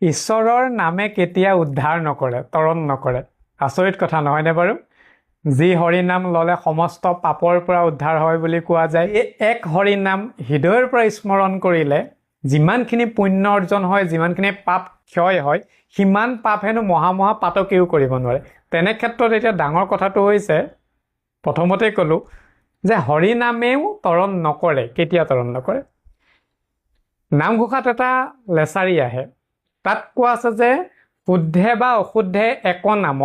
ঈশ্বৰৰ নামে কেতিয়া উদ্ধাৰ নকৰে, তৰণ নকৰে। আচৰিত কথা নহয়নে বাৰু? যি হৰিনাম ল'লে সমস্ত পাপৰ পৰা উদ্ধাৰ হয় বুলি কোৱা যায়। এই এক হৰিনাম হৃদয়ৰ পৰা স্মৰণ কৰিলে যিমানখিনি পুণ্য অৰ্জন হয়, যিমানখিনি পাপ ক্ষয় হয়, সিমান পাপ হেনো মহা পাতকেও কৰিব নোৱাৰে। তেনে ক্ষেত্ৰত এতিয়া ডাঙৰ কথাটো হৈছে, প্ৰথমতে ক'লোঁ যে হৰিনামেও তৰণ নকৰে। কেতিয়া তৰণ নকৰে? নামঘোষাত এটা লেচাৰি আহে, তাত কোৱা আছে যে শুদ্ধে বা অশুদ্ধে এক নাম,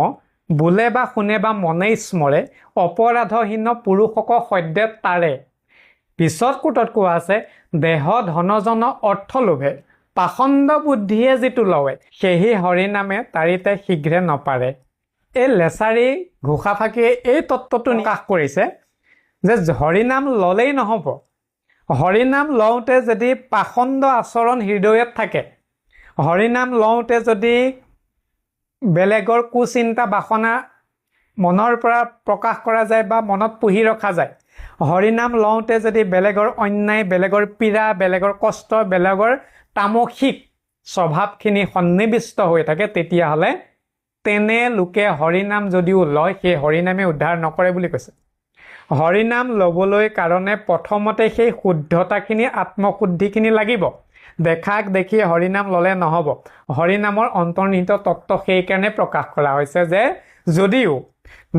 বোলে বা শুনে বা মনে স্মৰে, অপৰাধহীন পুৰুষক সদ্যে তাৰে। পিছত কোটত কোৱা আছে, দেহ ধনজন অৰ্থ লোভে, পাখণ্ড বুদ্ধিয়ে যিটো লৱে, সেহি হৰিনামে তাৰিতে শীঘ্ৰে নপাৰে। এই লেচাৰি ঘোষাফাঁকিয়ে এই তত্ত্বটো প্ৰকাশ কৰিছে যে হৰিনাম ল'লেই নহ'ব। হৰিনাম লওঁতে যদি পাখণ্ড আচৰণ হৃদয়ত থাকে, হৰিনাম লওঁতে যদি বেলেগৰ কুচিন্তা বাসনা মনৰ পৰা প্ৰকাশ কৰা যায় বা মনত পুহি ৰখা যায়, হৰিনাম লওঁতে যদি বেলেগৰ অন্যায়, বেলেগৰ পীড়া, বেলেগৰ কষ্ট, বেলেগৰ তামসিক স্বভাৱখিনি সন্নিৱিষ্ট হৈ থাকে, তেতিয়াহ'লে তেনে লোকে হৰিনাম যদিও লয়, সেই হৰিনামে উদ্ধাৰ নকৰে বুলি কৈছে। হৰিনাম ল'বলৈ কাৰণে প্ৰথমতে সেই শুদ্ধতাখিনি, আত্মশুদ্ধিখিনি লাগিব। দেখাক দেখি হৰিনাম ল'লে নহ'ব। হৰিনামৰ অন্তৰ্নিহিত তত্ত্ব সেইকাৰণে প্ৰকাশ কৰা হৈছে যে যদিও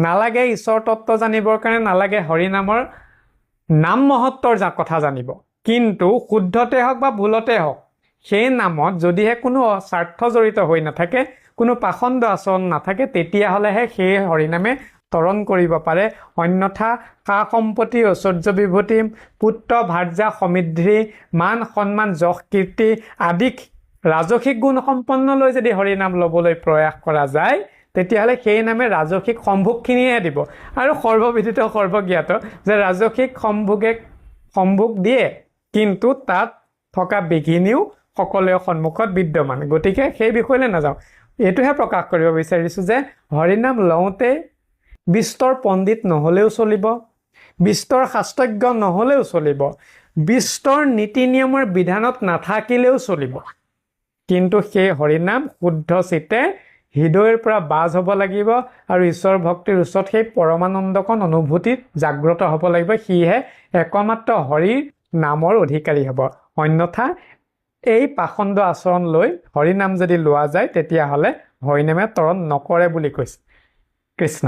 নালাগে ঈশ্বৰ তত্ত্ব জানিবৰ কাৰণে, নালাগে হৰিনামৰ নাম মহত্বৰ কথা জানিব, কিন্তু শুদ্ধতে হওক বা ভুলতে হওক, সেই নামত যদিহে কোনো স্বাৰ্থ জড়িত হৈ নাথাকে, কোনো পাখণ্ড আচৰণ নাথাকে, তেতিয়াহ'লেহে সেই হৰিনামে তৰণ কৰিব পাৰে। অন্যথা সা সম্পত্তি, ঐশ্বৰ্য বিভূতি, পুত্ৰ ভাৰ্যা, সমৃদ্ধি, মান সন্মান, যশ কীৰ্তি আদি ৰাজসিক গুণ সম্পন্ন লৈ যদি হৰিনাম ল'বলৈ প্ৰয়াস কৰা যায়, তেতিয়াহ'লে সেই নামে ৰাজসিক সম্ভোগখিনিহে দিব। আৰু সৰ্ববিদিত সৰ্বজ্ঞাত যে ৰাজসিক সম্ভোগ দিয়ে, কিন্তু তাত থকা বিঘিনিও সকলোৰে সন্মুখত বিদ্যমান। গতিকে সেই বিষয়লৈ নাযাওঁ, এইটোহে প্ৰকাশ কৰিব বিচাৰিছোঁ যে হৰিনাম লওঁতে বিস্তৰ পণ্ডিত নহ'লেও চলিব, বিস্তৰ শাস্ত্ৰজ্ঞ নহ'লেও চলিব, বিস্তৰ নীতি নিয়মৰ বিধানত নাথাকিলেও চলিব, কিন্তু সেই হৰিনাম শুদ্ধ চিতে হৃদয়ৰ পৰা বাজ হ'ব লাগিব আৰু ঈশ্বৰ ভক্তিৰ ওচৰত সেই পৰমানন্দকণ অনুভূতিত জাগ্ৰত হ'ব লাগিব। সিহে একমাত্ৰ হৰিৰ নামৰ অধিকাৰী হ'ব। অন্যথা এই পাখণ্ড আচৰণ লৈ হৰিনাম যদি লোৱা যায়, তেতিয়াহ'লে হৰিনামে তৰণ নকৰে বুলি কৈছে। কৃষ্ণ।